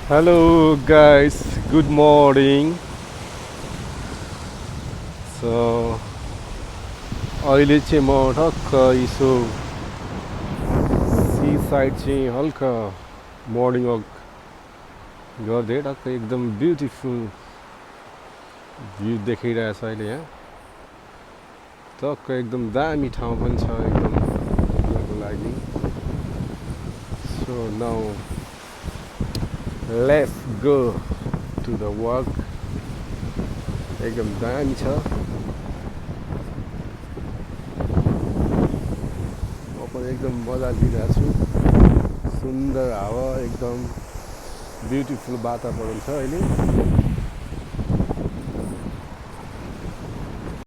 Hello guys, good morning. So अहिले चाहिँ म ठक्क यसो सी साइड चाहिँ हल्का मर्निङ वक गर्दै टक्क एकदम ब्युटिफुल भ्यू देखिरहेछ अहिले यहाँ टक्क एकदम दामी ठाउँ पनि छ एकदम घुम्नको लागि so now let's go to the work एकदम दामी छ म पनि एकदम मजा लिइरहेको छु सुन्दर हावा एकदम ब्युटिफुल वातावरण छ अहिले